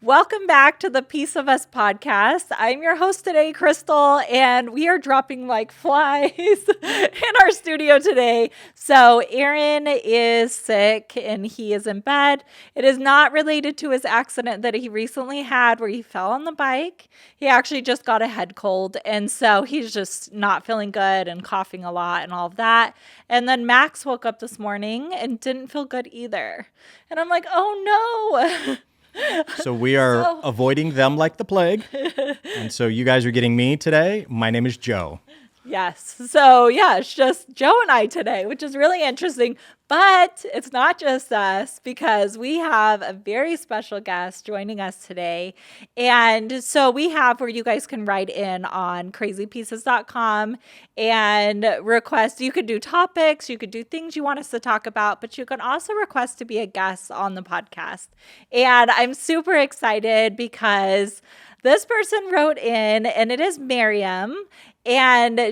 Welcome back to the Piece of Us podcast. I'm your host today, Crystal, and we are dropping like flies in our studio today. So, Aaron is sick and he is in bed. It is not related to his accident that he recently had where he fell on the bike. He actually just got a head cold, and so he's just not feeling good and coughing a lot and all of that. And then Max woke up this morning and didn't feel good either. And I'm like, oh no. So we are So, avoiding them like the plague. And so you guys are getting me today. My name is Joe. yes. So, yeah, it's just Joe and I today, which is really interesting. But it's not just us because we have a very special guest joining us today. And so we have where you guys can write in on crazypieces.com and request. You could do topics, you could do things you want us to talk about, but you can also request to be a guest on the podcast. And I'm super excited because this person wrote in, and it is Miriam. And I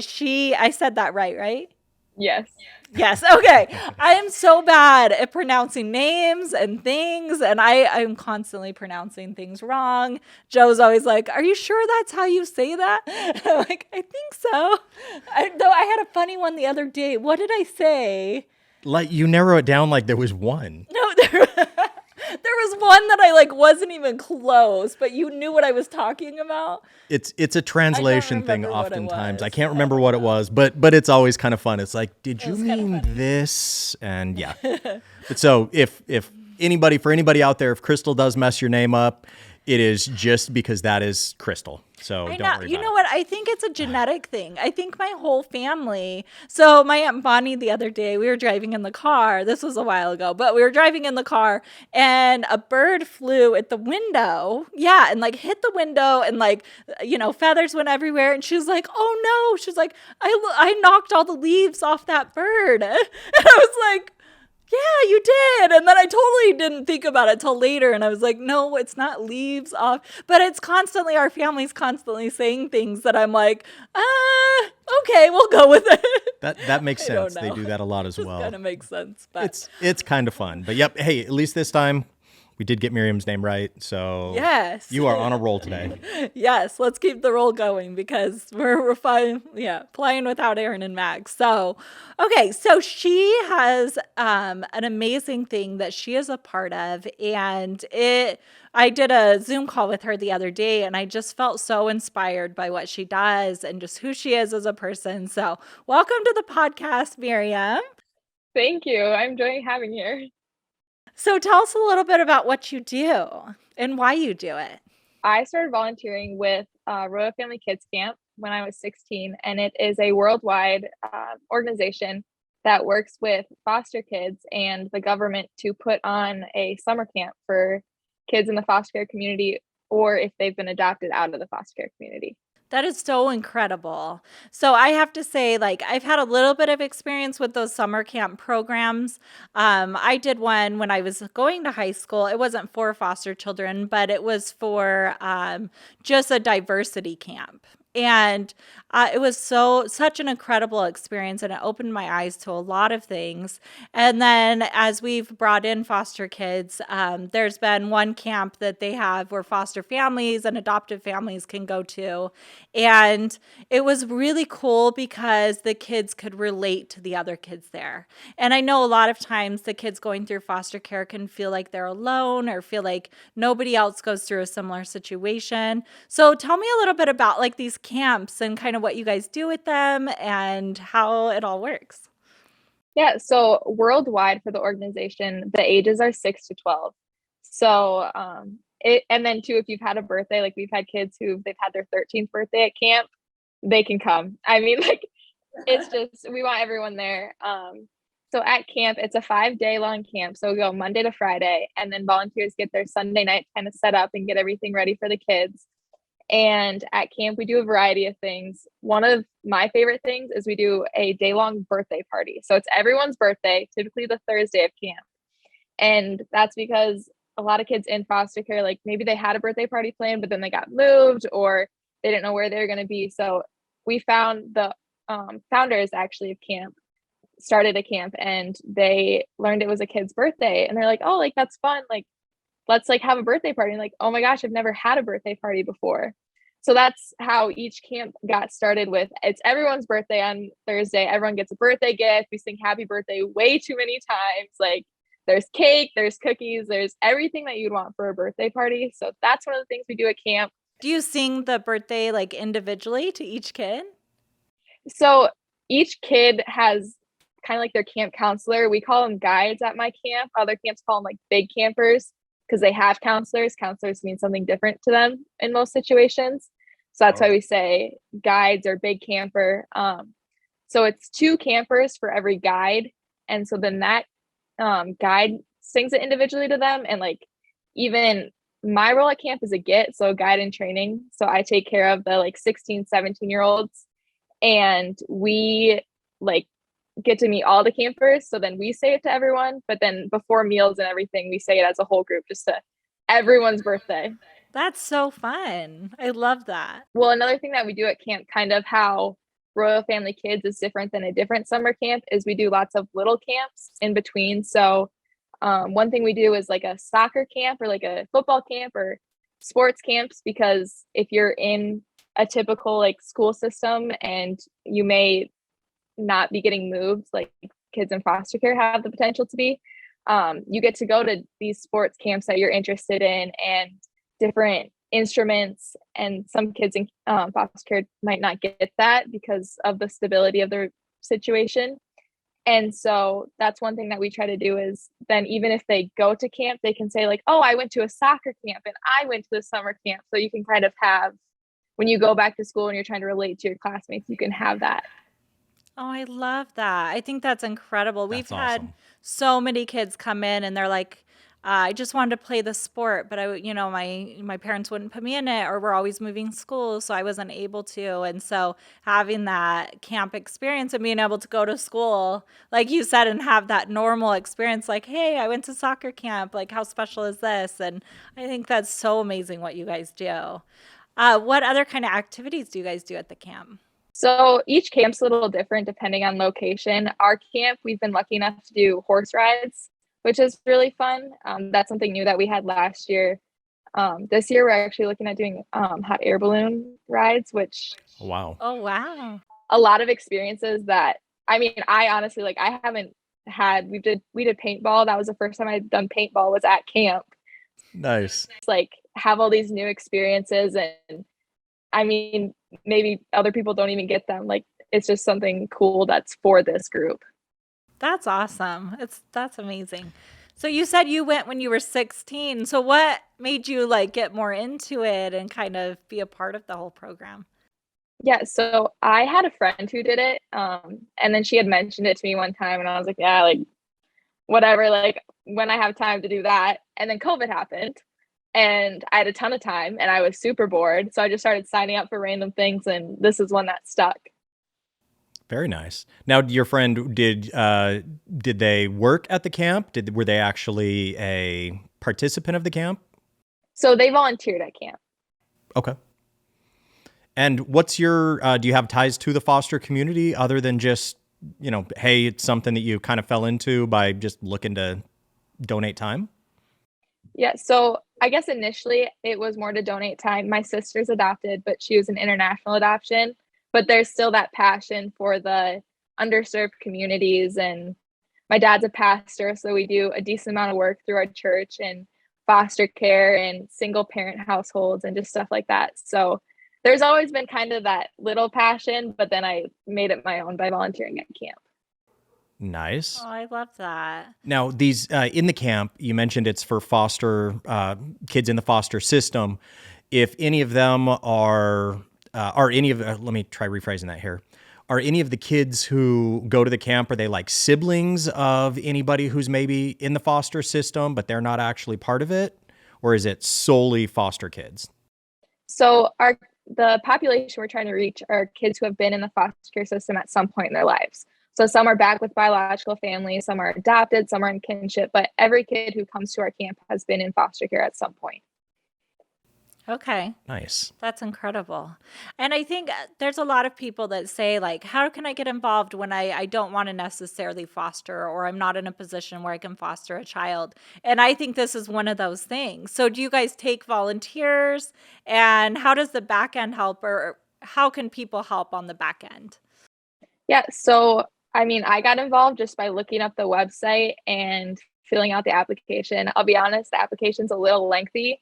said that right, right? Yes. Yes. Okay. I am so bad at pronouncing names and things, and I'm constantly pronouncing things wrong. Joe's always like, "Are you sure that's how you say that?" I'm like, "I think so." Though I had a funny one the other day. What did I say? Like you narrow it down like there was one. No, there was one that I like wasn't even close, but you knew what I was talking about. It's a translation thing remember what it oftentimes. I was. can't remember what it was, but it's always kind of fun. It's like, did you was kinda mean funny. this? And yeah. But so if anybody out there, if Crystal does mess your name up, it is just because that is Crystal. So I don't know. worry You about know it. what? I think it's a genetic thing. I think my whole family. So my Aunt Bonnie the other day, we were driving in the car. This was a while ago, but we were driving in the car and a bird flew at the window. Yeah, and like hit the window and like feathers went everywhere. And she was like, "Oh no!" She's like, "I knocked all the leaves off that bird." And I was like, yeah, you did. And then I totally didn't think about it till later. And I was like, no, it's not leaves off. But it's constantly, our family's constantly saying things that I'm like, okay, we'll go with it. That makes I don't sense. They know. do that a lot as Just well. kind of makes sense. But It's kind of fun. But yep, hey, at least this time we did get Miriam's name right. So yes. you are on a roll today. Yes, let's keep the roll going because we're fine. Yeah, playing without Aaron and Max. So, okay, so she has an amazing thing that she is a part of, and I did a Zoom call with her the other day, and I just felt so inspired by what she does and just who she is as a person. So, welcome to the podcast, Miriam. Thank you. I'm enjoying having here. So, tell us a little bit about what you do and why you do it. I started volunteering with Royal Family Kids Camp when I was 16, and it is a worldwide organization that works with foster kids and the government to put on a summer camp for kids in the foster care community or if they've been adopted out of the foster care community. That is so incredible. So I have to say, like, I've had a little bit of experience with those summer camp programs. I did one when I was going to high school. It wasn't for foster children, but it was for just a diversity camp. And it was such an incredible experience, and it opened my eyes to a lot of things. And then as we've brought in foster kids, there's been one camp that they have where foster families and adoptive families can go to. And it was really cool because the kids could relate to the other kids there. And I know a lot of times the kids going through foster care can feel like they're alone or feel like nobody else goes through a similar situation. So tell me a little bit about like these camps and kind of what you guys do with them and how it all works. Yeah, so worldwide for the organization, the ages are 6 to 12. So and then too, if you've had a birthday, like we've had kids who they've had their 13th birthday at camp, they can come. I mean, like it's just we want everyone there. So at camp, it's a 5-day long camp. So we go Monday to Friday, and then volunteers get their Sunday night kind of set up and get everything ready for the kids. And at camp, we do a variety of things. One of my favorite things is we do a day-long birthday party. So it's everyone's birthday, typically the Thursday of camp. And that's because a lot of kids in foster care, like maybe they had a birthday party planned, but then they got moved or they didn't know where they were going to be. So we found the founders actually of camp started a camp and they learned it was a kid's birthday. And they're like, oh, like that's fun. Like let's like have a birthday party. And like, oh my gosh, I've never had a birthday party before. So that's how each camp got started with. It's everyone's birthday on Thursday. Everyone gets a birthday gift. We sing happy birthday way too many times. Like there's cake, there's cookies, there's everything that you'd want for a birthday party. So that's one of the things we do at camp. Do you sing the birthday like individually to each kid? So each kid has kind of like their camp counselor. We call them guides at my camp. Other camps call them like big campers because they have counselors. Counselors mean something different to them in most situations. So that's why we say guides or big camper. So it's 2 campers for every guide. And so then that guide sings it individually to them. And like even my role at camp is a GIT, so guide in training. So I take care of the like 16, 17-year-olds. And we like get to meet all the campers. So then we say it to everyone. But then before meals and everything, we say it as a whole group just to everyone's birthday. That's so fun. I love that. Well, another thing that we do at camp, kind of how Royal Family Kids is different than a different summer camp, is we do lots of little camps in between. So one thing we do is like a soccer camp or like a football camp or sports camps, because if you're in a typical like school system and you may not be getting moved, like kids in foster care have the potential to be, you get to go to these sports camps that you're interested in and different instruments. And some kids in foster care might not get that because of the stability of their situation. And so that's one thing that we try to do is then even if they go to camp, they can say like, oh, I went to a soccer camp and I went to the summer camp. So you can kind of have, when you go back to school and you're trying to relate to your classmates, you can have that. Oh, I love that. I think that's incredible. We've That's had awesome. so many kids come in and they're like, I just wanted to play the sport, but my parents wouldn't put me in it, or we're always moving schools, so I wasn't able to. And so having that camp experience and being able to go to school, like you said, and have that normal experience, like, hey, I went to soccer camp, like how special is this? And I think that's so amazing what you guys do. What other kind of activities do you guys do at the camp? So each camp's a little different depending on location. Our camp, we've been lucky enough to do horse rides, which is really fun. That's something new that we had last year. This year, we're actually looking at doing hot air balloon rides, which Wow. Oh, wow. a lot of experiences that, I mean, I honestly, like, I haven't had, we did paintball. That was the first time I'd done paintball was at camp. Nice. It's like have all these new experiences. And I mean, maybe other people don't even get them. Like, it's just something cool that's for this group. That's awesome. That's amazing. So you said you went when you were 16. So what made you like get more into it and kind of be a part of the whole program? Yeah, so I had a friend who did it, and then she had mentioned it to me one time, and I was like, yeah, like whatever, like when I have time to do that. And then COVID happened, and I had a ton of time, and I was super bored, so I just started signing up for random things, and this is one that stuck. Very nice. Now, your friend did they work at the camp? Were they actually a participant of the camp? So they volunteered at camp. Okay. And what's your do you have ties to the foster community other than just, hey, it's something that you kind of fell into by just looking to donate time? Yeah, so I guess initially it was more to donate time. My sister's adopted, but she was an international adoption. But there's still that passion for the underserved communities. And my dad's a pastor, so we do a decent amount of work through our church and foster care and single parent households and just stuff like that. So there's always been kind of that little passion, but then I made it my own by volunteering at camp. Nice. Oh, I love that. Now, these in the camp, you mentioned it's for foster kids in the foster system. If any of them are any of, let me try rephrasing that here. Are any of the kids who go to the camp, are they like siblings of anybody who's maybe in the foster system, but they're not actually part of it? Or is it solely foster kids? So the population we're trying to reach are kids who have been in the foster care system at some point in their lives. So some are back with biological families, some are adopted, some are in kinship, but every kid who comes to our camp has been in foster care at some point. Okay. Nice. That's incredible. And I think there's a lot of people that say, like, how can I get involved when I don't want to necessarily foster, or I'm not in a position where I can foster a child? And I think this is one of those things. So, do you guys take volunteers? And how does the back end help, or how can people help on the back end? Yeah, so I mean, I got involved just by looking up the website and filling out the application. I'll be honest, the application's a little lengthy,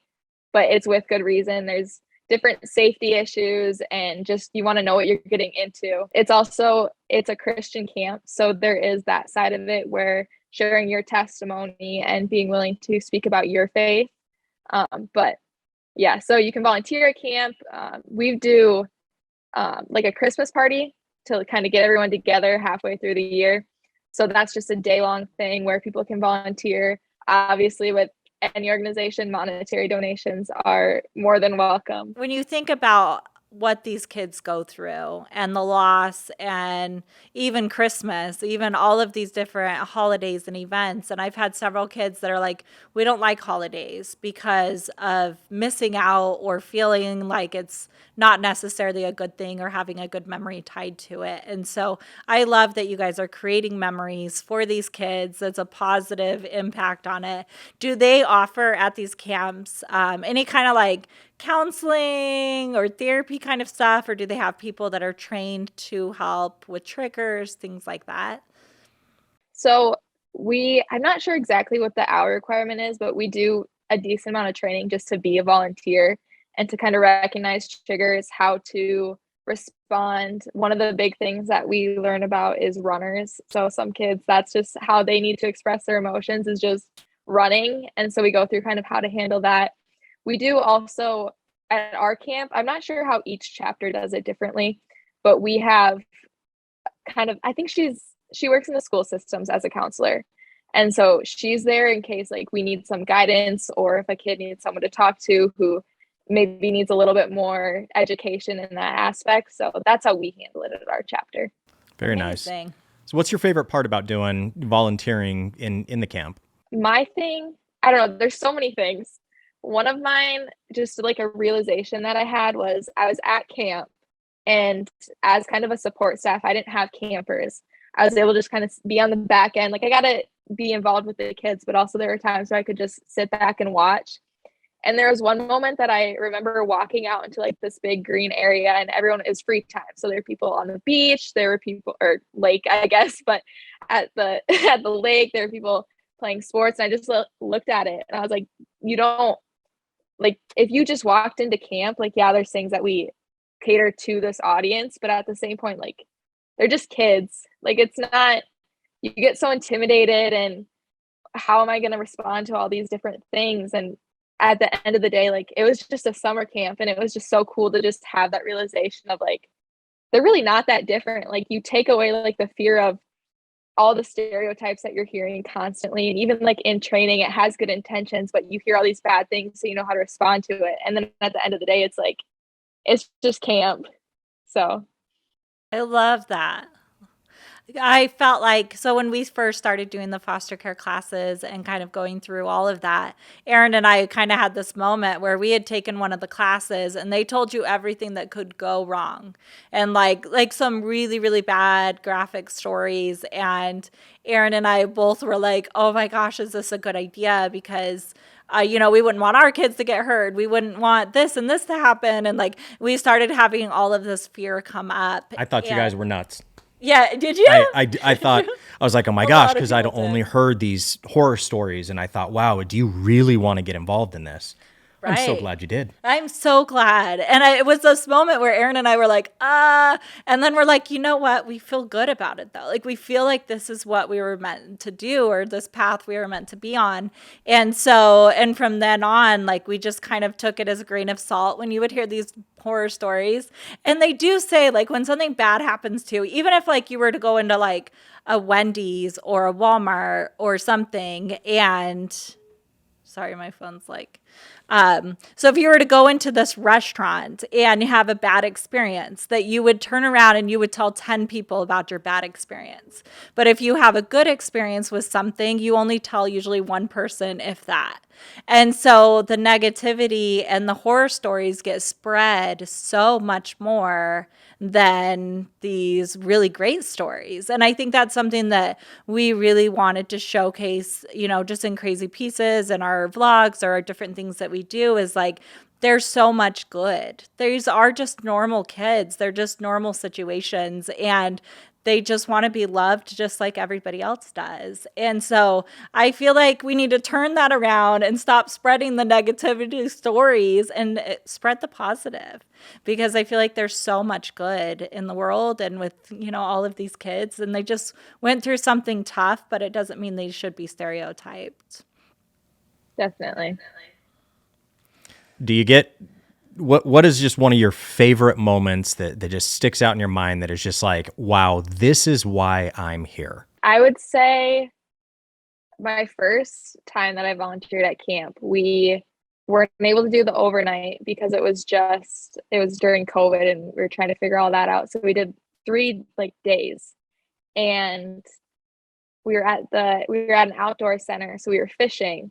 but it's with good reason. There's different safety issues and just you want to know what you're getting into. It's a Christian camp, so there is that side of it where sharing your testimony and being willing to speak about your faith. But yeah, so you can volunteer at camp. We do like a Christmas party to kind of get everyone together halfway through the year. So that's just a day long thing where people can volunteer. Obviously, with any organization, monetary donations are more than welcome. When you think about what these kids go through and the loss and even Christmas, even all of these different holidays and events. And I've had several kids that are like, we don't like holidays because of missing out or feeling like it's not necessarily a good thing or having a good memory tied to it. And so I love that you guys are creating memories for these kids. It's a positive impact on it. Do they offer at these camps any kind of like counseling or therapy kind of stuff, or do they have people that are trained to help with triggers, things like that? So I'm not sure exactly what the hour requirement is, but we do a decent amount of training just to be a volunteer and to kind of recognize triggers, how to respond. One of the big things that we learn about is runners. So some kids, that's just how they need to express their emotions, is just running. And so we go through kind of how to handle that. We do also at our camp, I'm not sure how each chapter does it differently, but we have kind of, I think she works in the school systems as a counselor. And so she's there in case like we need some guidance, or if a kid needs someone to talk to who maybe needs a little bit more education in that aspect. So that's how we handle it at our chapter. Very Amazing. nice. So what's your favorite part about doing volunteering in the camp? My thing, I don't know, there's so many things. One of mine, just like a realization that I had, was I was at camp, and as kind of a support staff, I didn't have campers. I was able to just kind of be on the back end. Like I got to be involved with the kids, but also there were times where I could just sit back and watch. And there was one moment that I remember walking out into like this big green area, and everyone is free time. So there were people on the beach, there were people, or lake, I guess, but at the at the lake, there were people playing sports. And I just looked at it and I was like, you don't, like, if you just walked into camp, like, yeah, there's things that we cater to this audience, but at the same point, like, they're just kids. Like, it's not, you get so intimidated, and how am I going to respond to all these different things? And at the end of the day, like, it was just a summer camp, and it was just so cool to just have that realization of like, they're really not that different. Like, you take away like the fear of all the stereotypes that you're hearing constantly, and even like in training, it has good intentions, but you hear all these bad things, so you know how to respond to it. And then at the end of the day, it's like, it's just camp. So I love that. I felt like, so when we first started doing the foster care classes and kind of going through all of that, Aaron and I kind of had this moment where we had taken one of the classes and they told you everything that could go wrong, and like some really, really bad graphic stories. And Aaron and I both were like, oh my gosh, is this a good idea? Because we wouldn't want our kids to get hurt. We wouldn't want this and this to happen. And like, we started having all of this fear come up. I thought you guys were nuts. Yeah, did you? I thought, I was like, oh my A gosh, lot of because I'd people did. only heard these horror stories, and I thought, wow, do you really want to get involved in this? I'm so Right. glad you did. I'm so glad. And it was this moment where Aaron and I were like, and then we're like, you know what? We feel good about it though. Like we feel like this is what we were meant to do, or this path we were meant to be on. And so, and from then on, like we just kind of took it as a grain of salt when you would hear these horror stories. And they do say like when something bad happens to you, even if like you were to go into like a Wendy's or a Walmart or something, and sorry, my phone's like, so if you were to go into this restaurant and you have a bad experience, that you would turn around and you would tell 10 people about your bad experience. But if you have a good experience with something, you only tell usually one person, if that. And so the negativity and the horror stories get spread so much more than these really great stories. And I think that's something that we really wanted to showcase, just in Crazy Pieces and our vlogs or our different things that we do is like, there's so much good. These are just normal kids. They're just normal situations. And they just want to be loved just like everybody else does. And so I feel like we need to turn that around and stop spreading the negativity stories and spread the positive, because I feel like there's so much good in the world and with, all of these kids, and they just went through something tough, but it doesn't mean they should be stereotyped. Definitely. Do you get what is just one of your favorite moments that just sticks out in your mind that is just like, wow, this is why I'm here? I would say my first time that I volunteered at camp, we weren't able to do the overnight because it was during COVID and we were trying to figure all that out. So we did 3 like days, and we were at an outdoor center, so we were fishing,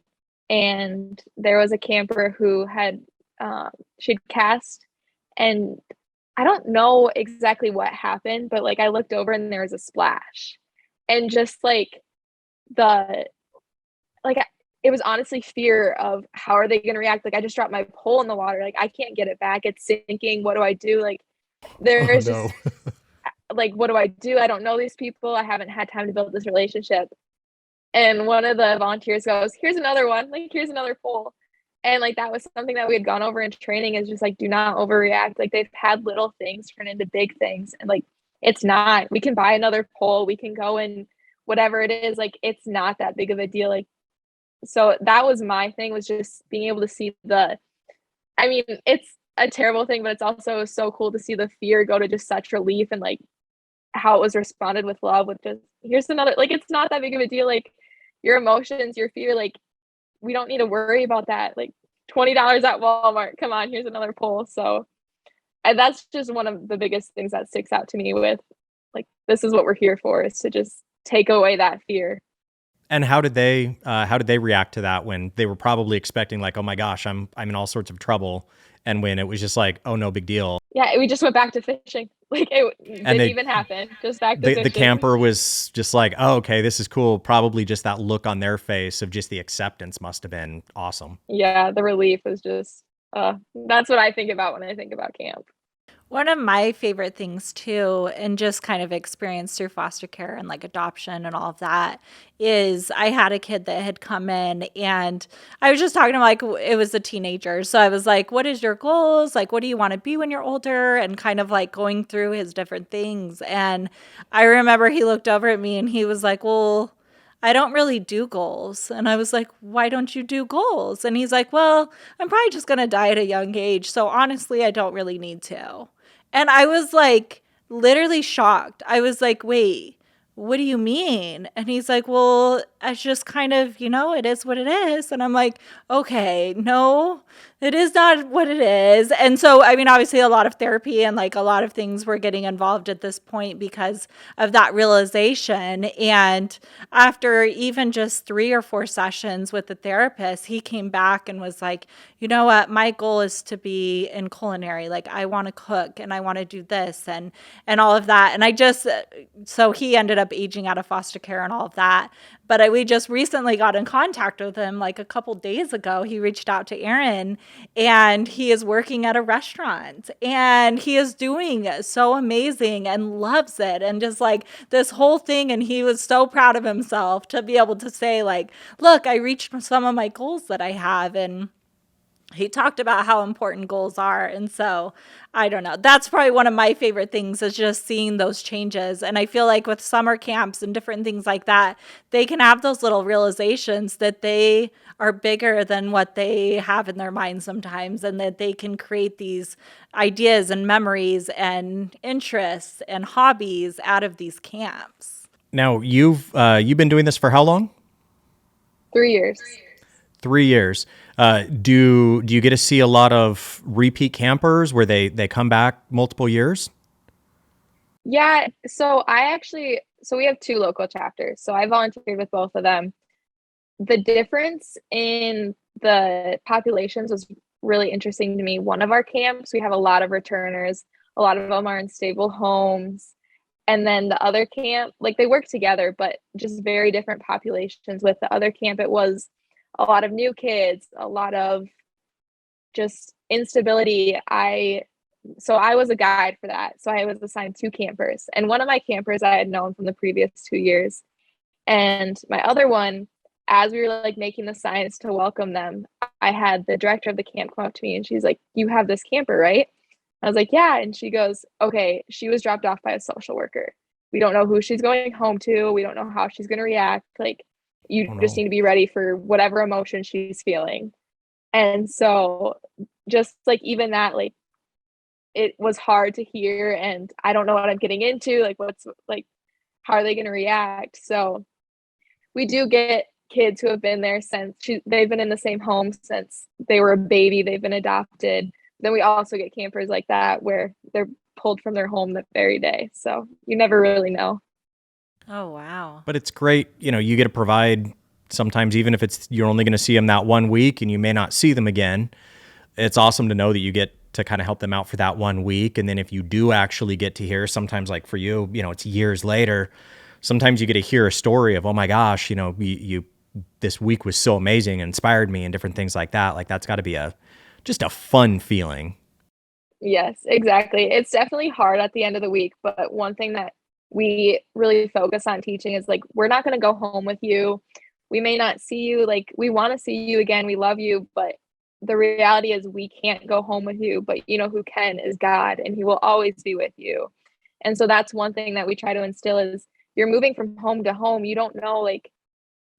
and there was a camper who had she'd cast, and I don't know exactly what happened, but like I looked over and there was a splash, and just like the like it was honestly fear of how are they going to react. Like I just dropped my pole in the water, like I can't get it back, it's sinking, what do I do? Like Oh there's no. just like, what do I do? I don't know these people, I haven't had time to build this relationship. And one of the volunteers goes, here's another one, like here's another pole. And like that was something that we had gone over in training, is just like, do not overreact. Like they've had little things turn into big things, and like it's not, we can buy another pole, we can go and whatever it is, like it's not that big of a deal. Like so that was my thing, was just being able to see I mean, it's a terrible thing, but it's also so cool to see the fear go to just such relief, and like how it was responded with love, with just here's another, like it's not that big of a deal. Like your emotions, your fear, like we don't need to worry about that. Like $20 at Walmart, come on, here's another pole. So that's just one of the biggest things that sticks out to me with like, this is what we're here for, is to just take away that fear. And how did they react to that when they were probably expecting like, oh my gosh, I'm in all sorts of trouble, and when it was just like, oh no big deal, Yeah, we just went back to fishing. Like it and didn't they even happen. Just back to the fishing. camper was just like, oh okay, this is cool. Probably just that look on their face of just the acceptance must have been awesome. Yeah, the relief was just that's what I think about when I think about camp. One of my favorite things too, and just kind of experience through foster care and like adoption and all of that, is I had a kid that had come in, and I was just talking to him like it was a teenager. So I was like, what is your goals? Like, what do you want to be when you're older? And kind of like going through his different things. And I remember he looked over at me and he was like, well, I don't really do goals. And I was like, why don't you do goals? And he's like, well, I'm probably just going to die at a young age. So honestly, I don't really need to. And I was like, literally shocked. I was like, wait, what do you mean? And he's like, well, I just kind of, it is what it is. And I'm like, okay, no, it is not what it is. And so, I mean, obviously, a lot of therapy and like a lot of things were getting involved at this point because of that realization. And after even just 3 or 4 sessions with the therapist, he came back and was like, you know what, my goal is to be in culinary. Like I want to cook and I want to do this and all of that. And so he ended up aging out of foster care and all of that. But we just recently got in contact with him like a couple days ago. He reached out to Aaron, and he is working at a restaurant, and he is doing so amazing and loves it, and just like this whole thing. And he was so proud of himself to be able to say like, look, I reached some of my goals that I have. And he talked about how important goals are. And so I don't know. That's probably one of my favorite things, is just seeing those changes. And I feel like with summer camps and different things like that, they can have those little realizations that they are bigger than what they have in their minds sometimes, and that they can create these ideas and memories and interests and hobbies out of these camps. Now you've been doing this for how long? 3 years. 3 years. Do you get to see a lot of repeat campers where they come back multiple years? Yeah, so we have 2 local chapters. So I volunteered with both of them. The difference in the populations was really interesting to me. One of our camps, we have a lot of returners. A lot of them are in stable homes. And then the other camp, like they work together, but just very different populations. With the other camp, it was a lot of new kids, a lot of just instability. So I was a guide for that. So I was assigned 2 campers. And one of my campers I had known from the previous 2 years. And my other one, as we were like making the signs to welcome them, I had the director of the camp come up to me and she's like, "You have this camper, right?" I was like, "Yeah." And she goes, "Okay, she was dropped off by a social worker. We don't know who she's going home to. We don't know how she's going to react. Like, you Oh, just no. need to be ready for whatever emotion she's feeling." And so just like even that, like it was hard to hear and I don't know what I'm getting into, like what's like how are they going to react? So we do get kids who have been there since they've been in the same home since they were a baby, they've been adopted. Then we also get campers like that where they're pulled from their home the very day. So you never really know. Oh, wow. But it's great, you get to provide sometimes, even if it's you're only going to see them that 1 week and you may not see them again. It's awesome to know that you get to kind of help them out for that 1 week. And then if you do actually get to hear, sometimes like for you, it's years later, sometimes you get to hear a story of, oh my gosh, you this week was so amazing and inspired me and different things like that. Like that's got to be just a fun feeling. Yes, exactly. It's definitely hard at the end of the week, but one thing that we really focus on teaching is like, we're not going to go home with you. We may not see you, like, we want to see you again. We love you, but the reality is we can't go home with you. But you know who can is God, and He will always be with you. And so that's one thing that we try to instill is you're moving from home to home. You don't know, like,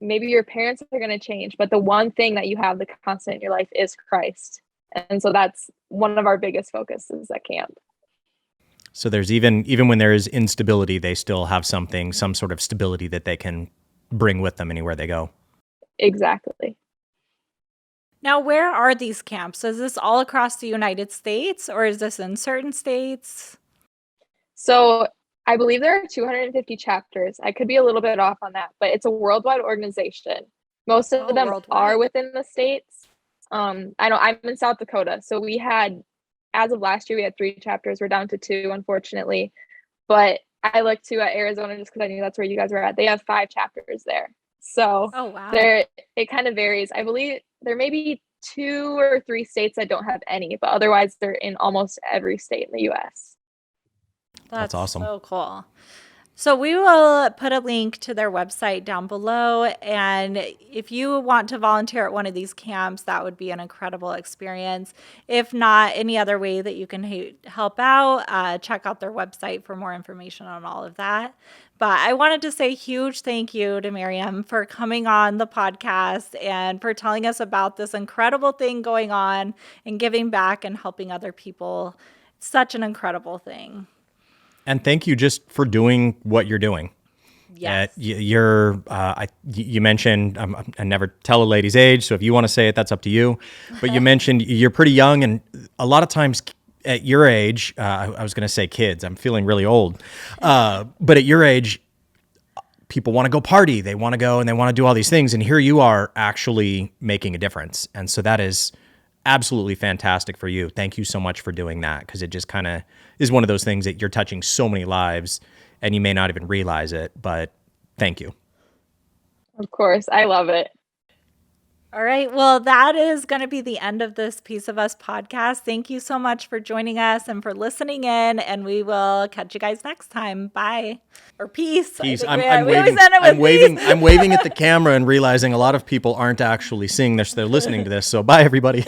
maybe your parents are going to change, but the one thing that you have the constant in your life is Christ. And so that's one of our biggest focuses at camp. So there's even when there is instability, they still have some sort of stability that they can bring with them anywhere they go. Exactly. Now, where are these camps? Is this all across the United States or is this in certain states? So I believe there are 250 chapters. I could be a little bit off on that, but it's a worldwide organization. Most of them are Worldwide. within the states. I know I'm in South Dakota, so we had, as of last year, we had 3 chapters. We're down to 2, unfortunately. But I looked to at Arizona just because I knew that's where you guys were at. They have 5 chapters there. So Oh, wow. it kind of varies. I believe there may be 2 or 3 states that don't have any, but otherwise they're in almost every state in the US. That's awesome. So cool. So we will put a link to their website down below. And if you want to volunteer at one of these camps, that would be an incredible experience. If not, any other way that you can help out, check out their website for more information on all of that. But I wanted to say a huge thank you to Miriam for coming on the podcast and for telling us about this incredible thing going on and giving back and helping other people. It's such an incredible thing. And thank you just for doing what you're doing. Yes. You mentioned, I never tell a lady's age, so if you want to say it, that's up to you. But you mentioned you're pretty young, and a lot of times at your age, I was going to say kids, I'm feeling really old. But at your age, people want to go party. They want to go and they want to do all these things. And here you are actually making a difference. And so that is absolutely fantastic for you. Thank you so much for doing that, because it just kind of is one of those things that you're touching so many lives and you may not even realize it, but thank you. Of course. I love it. All right. Well, that is going to be the end of this Piece of Us podcast. Thank you so much for joining us and for listening in, and we will catch you guys next time. Bye. Or peace. Peace. I think we always end it with peace. I'm waving at the camera and realizing a lot of people aren't actually seeing this. They're listening to this. So bye, everybody.